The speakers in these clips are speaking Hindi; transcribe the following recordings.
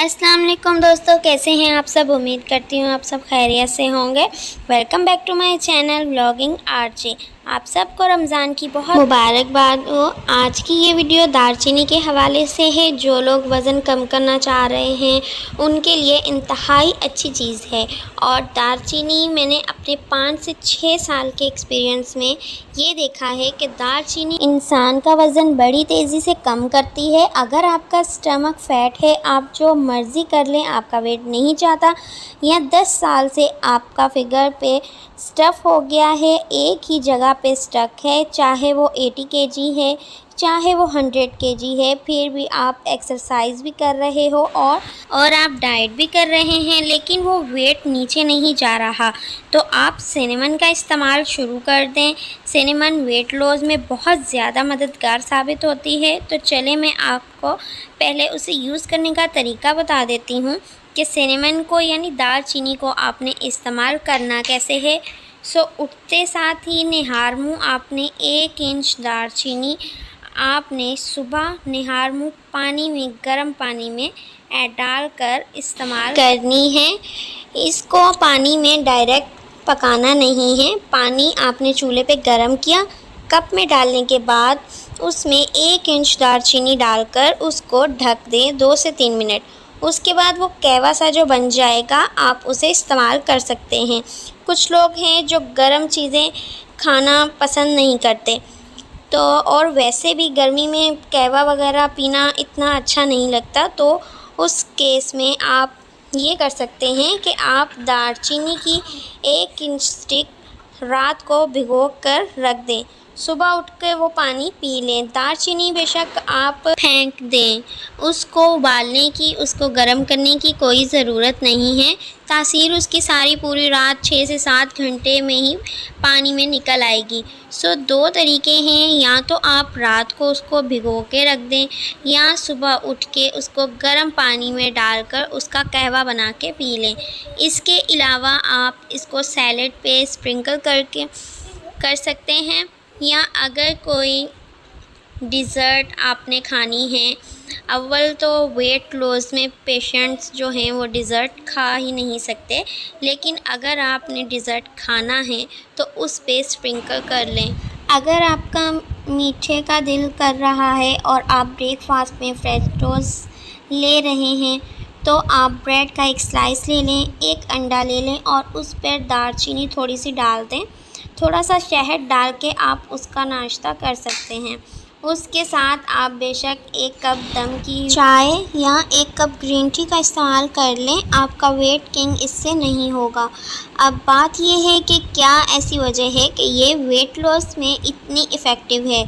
अस्सलाम वालेकुम दोस्तों, कैसे हैं आप सब। उम्मीद करती हूँ आप सब खैरियत से होंगे। Welcome back to my channel vlogging RJ. आप सबको रमज़ान की बहुत मुबारकबाद हो। आज की ये वीडियो दालचीनी के हवाले से है। जो लोग वज़न कम करना चाह रहे हैं उनके लिए इंतहाई अच्छी चीज़ है। और दालचीनी मैंने अपने 5 से 6 साल के एक्सपीरियंस में ये देखा है कि दालचीनी इंसान का वज़न बड़ी तेज़ी से कम करती है। अगर आपका स्टमक फैट है, आप जो मर्ज़ी कर लें, आपका वेट नहीं जाता, या 10 साल से आपका फिगर पे स्टफ़ हो गया है, एक ही जगह पे स्टक है, चाहे वो 80 केजी है, चाहे वो 100 केजी है, फिर भी आप एक्सरसाइज भी कर रहे हो और आप डाइट भी कर रहे हैं, लेकिन वो वेट नीचे नहीं जा रहा, तो आप सिनेमन का इस्तेमाल शुरू कर दें। सिनेमन वेट लॉस में बहुत ज़्यादा मददगार साबित होती है। तो चले मैं आपको पहले उसे यूज़ करने का तरीका बता देती हूँ कि सिनेमन को यानी दालचीनी को आपने इस्तेमाल करना कैसे है। उठते साथ ही निहार मुँह आपने 1 इंच दालचीनी आपने सुबह निहार मुँह पानी में, गर्म पानी में डालकर इस्तेमाल करनी है। इसको पानी में डायरेक्ट पकाना नहीं है। पानी आपने चूल्हे पे गरम किया, कप में डालने के बाद उसमें 1 इंच दालचीनी डालकर उसको ढक दें 2 से 3 मिनट। उसके बाद वो कहवा सा जो बन जाएगा, आप उसे इस्तेमाल कर सकते हैं। कुछ लोग हैं जो गरम चीज़ें खाना पसंद नहीं करते, तो और वैसे भी गर्मी में कहवा वगैरह पीना इतना अच्छा नहीं लगता, तो उस केस में आप ये कर सकते हैं कि आप दालचीनी की 1 इंच स्टिक रात को भिगो कर रख दें, सुबह उठ के वो पानी पी लें। दालचीनी बेशक आप फेंक दें, उसको उबालने की, उसको गर्म करने की कोई ज़रूरत नहीं है। तासीर उसकी सारी पूरी रात 6 से 7 घंटे में ही पानी में निकल आएगी। 2 तरीके हैं, या तो आप रात को उसको भिगो के रख दें, या सुबह उठ के उसको गर्म पानी में डालकर उसका कहवा बना के पी लें। इसके अलावा आप इसको सैलेड पे स्प्रिंकल करके कर सकते हैं, या अगर कोई डिज़र्ट आपने खानी है। अव्वल तो वेट लॉस में पेशेंट्स जो हैं वो डिज़र्ट खा ही नहीं सकते, लेकिन अगर आपने डिज़र्ट खाना है तो उस पे स्प्रिंकल कर लें। अगर आपका मीठे का दिल कर रहा है और आप ब्रेकफास्ट में फ्रेंच टोस्ट ले रहे हैं, तो आप ब्रेड का एक स्लाइस ले लें, 1 अंडा ले लें और उस पर दालचीनी थोड़ी सी डाल दें। थोड़ा सा शहद डाल के आप उसका नाश्ता कर सकते हैं। उसके साथ आप बेशक 1 कप दम की चाय या 1 कप ग्रीन टी का इस्तेमाल कर लें, आपका वेट गेन इससे नहीं होगा। अब बात ये है कि क्या ऐसी वजह है कि ये वेट लॉस में इतनी इफ़ेक्टिव है।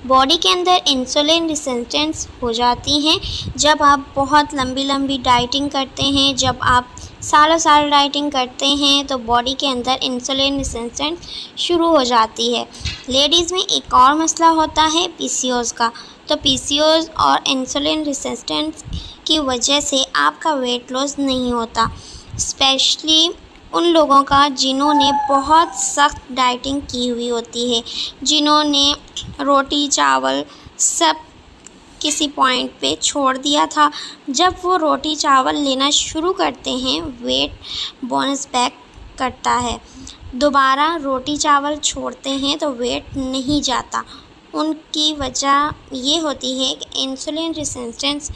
बॉडी के अंदर इंसुलिन रेजिस्टेंस हो जाती हैं जब आप बहुत लंबी डाइटिंग करते हैं। जब आप सालों साल डाइटिंग करते हैं तो बॉडी के अंदर इंसुलिन रेजिस्टेंस शुरू हो जाती है। लेडीज़ में एक और मसला होता है पीसीओएस का। तो पीसीओएस और इंसुलिन रेजिस्टेंस की वजह से आपका वेट लॉस नहीं होता, स्पेशली उन लोगों का जिन्होंने बहुत सख्त डाइटिंग की हुई होती है, जिन्होंने रोटी चावल सब किसी पॉइंट पे छोड़ दिया था। जब वो रोटी चावल लेना शुरू करते हैं, वेट बोनस बैक करता है। दोबारा रोटी चावल छोड़ते हैं तो वेट नहीं जाता। उनकी वजह ये होती है कि इंसुलिन रेजिस्टेंस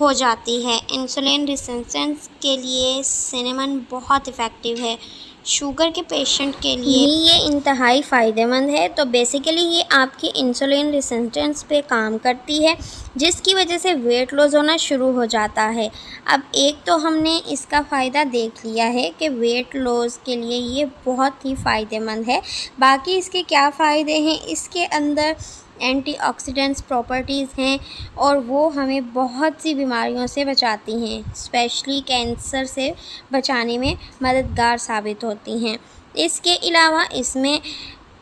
हो जाती है। इंसुलिन रेजिस्टेंस के लिए सिनेमन बहुत इफ़ेक्टिव है। शुगर के पेशेंट के लिए ये इंतहाई फ़ायदेमंद है। तो बेसिकली ये आपकी इंसुलिन रेजिस्टेंस पे काम करती है, जिसकी वजह से वेट लॉस होना शुरू हो जाता है। अब एक तो हमने इसका फ़ायदा देख लिया है कि वेट लॉस के लिए ये बहुत ही फ़ायदेमंद है। बाकी इसके क्या फ़ायदे हैं, इसके अंदर एंटीऑक्सीडेंट्स प्रॉपर्टीज़ हैं और वो हमें बहुत सी बीमारियों से बचाती हैं, स्पेशली कैंसर से बचाने में मददगार साबित होती हैं। इसके अलावा इसमें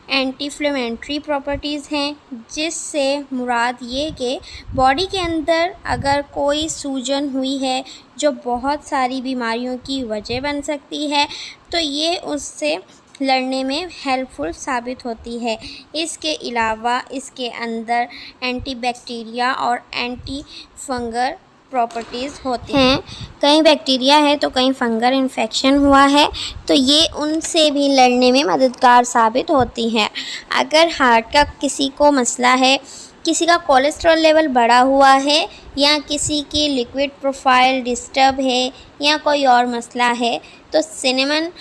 एंटी इन्फ्लेमेटरी प्रॉपर्टीज़ हैं, जिससे मुराद ये कि बॉडी के अंदर अगर कोई सूजन हुई है जो बहुत सारी बीमारियों की वजह बन सकती है, तो ये उससे लड़ने में हेल्पफुल साबित होती है। इसके अलावा इसके अंदर एंटी बैक्टीरिया और एंटी फंगल प्रॉपर्टीज़ होती हैं। कहीं बैक्टीरिया है तो कहीं फंगल इन्फेक्शन हुआ है, तो ये उनसे भी लड़ने में मददगार साबित होती हैं। अगर हार्ट का किसी को मसला है, किसी का कोलेस्ट्रॉल लेवल बढ़ा हुआ है, या किसी की लिक्विड प्रोफाइल डिस्टर्ब है, या कोई और मसला है, तो सिनेमन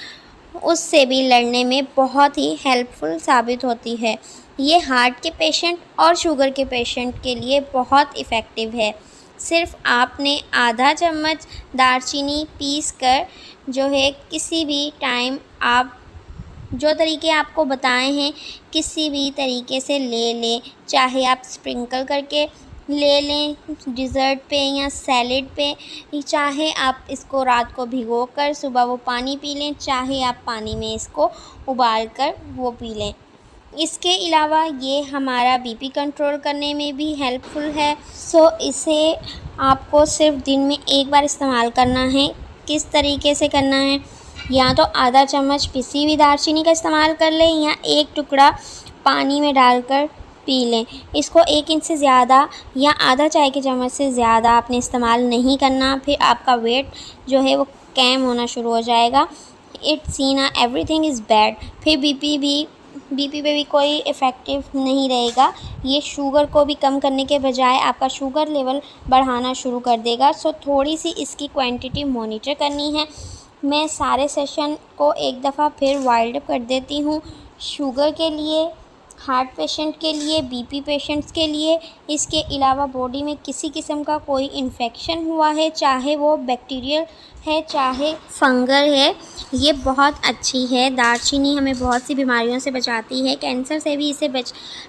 उससे भी लड़ने में बहुत ही हेल्पफुल साबित होती है। ये हार्ट के पेशेंट और शुगर के पेशेंट के लिए बहुत इफ़ेक्टिव है। सिर्फ आपने आधा चम्मच दालचीनी पीस कर जो है किसी भी टाइम आप जो तरीके आपको बताए हैं किसी भी तरीके से ले लें, चाहे आप स्प्रिंकल करके ले लें डिज़र्ट पे या सैलेड पे, चाहे आप इसको रात को भिगो कर सुबह वो पानी पी लें, चाहे आप पानी में इसको उबाल कर वो पी लें। इसके अलावा ये हमारा बीपी कंट्रोल करने में भी हेल्पफुल है। सो इसे आपको सिर्फ दिन में एक बार इस्तेमाल करना है। किस तरीके से करना है, या तो आधा चम्मच पिसी हुई दालचीनी का इस्तेमाल कर लें, या एक टुकड़ा पानी में डालकर पी लें। इसको 1 इंच से ज़्यादा या आधा चाय के चम्मच से ज़्यादा आपने इस्तेमाल नहीं करना, फिर आपका वेट जो है वो कम होना शुरू हो जाएगा। It's seen everything is bad. फिर बीपी पे भी कोई इफ़ेक्टिव नहीं रहेगा। ये शुगर को भी कम करने के बजाय आपका शुगर लेवल बढ़ाना शुरू कर देगा। सो थोड़ी सी इसकी क्वांटिटी मॉनिटर करनी है। मैं सारे सेशन को एक दफ़ा फिर वाइल्ड अप कर देती हूँ। शुगर के लिए, हार्ट पेशेंट के लिए, बीपी पेशेंट्स के लिए, इसके अलावा बॉडी में किसी किस्म का कोई इन्फेक्शन हुआ है, चाहे वो बैक्टीरियल है चाहे फंगल है, ये बहुत अच्छी है। दालचीनी हमें बहुत सी बीमारियों से बचाती है। कैंसर से भी इसे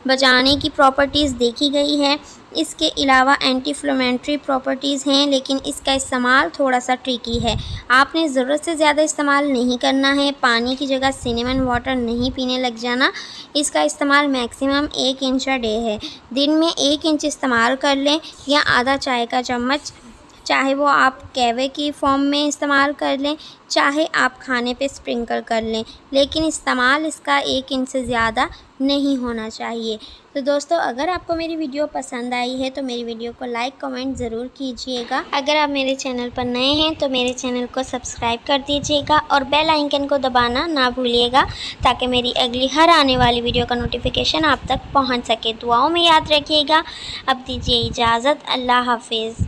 बचाने की प्रॉपर्टीज़ देखी गई है। इसके अलावा एंटी इन्फ्लेमेटरी प्रॉपर्टीज़ हैं, लेकिन इसका इस्तेमाल थोड़ा सा ट्रिकी है। आपने ज़रूरत से ज़्यादा इस्तेमाल नहीं करना है। पानी की जगह सिनेमन वाटर नहीं पीने लग जाना। इसका इस्तेमाल मैक्सिमम 1 इंच अ डे है। दिन में 1 इंच इस्तेमाल कर लें, या आधा चाय का चम्मच, चाहे वो आप कहवे की फॉर्म में इस्तेमाल कर लें, चाहे आप खाने पे स्प्रिंकल कर लें, लेकिन इस्तेमाल इसका 1 इंच से ज़्यादा नहीं होना चाहिए। तो दोस्तों, अगर आपको मेरी वीडियो पसंद आई है तो मेरी वीडियो को लाइक कमेंट ज़रूर कीजिएगा। अगर आप मेरे चैनल पर नए हैं तो मेरे चैनल को सब्सक्राइब कर दीजिएगा और बेल आइकन को दबाना ना भूलिएगा, ताकि मेरी अगली हर आने वाली वीडियो का नोटिफिकेशन आप तक पहुंच सके। दुआओं में याद रखिएगा। अब दीजिए इजाज़त। अल्लाह हाफिज़।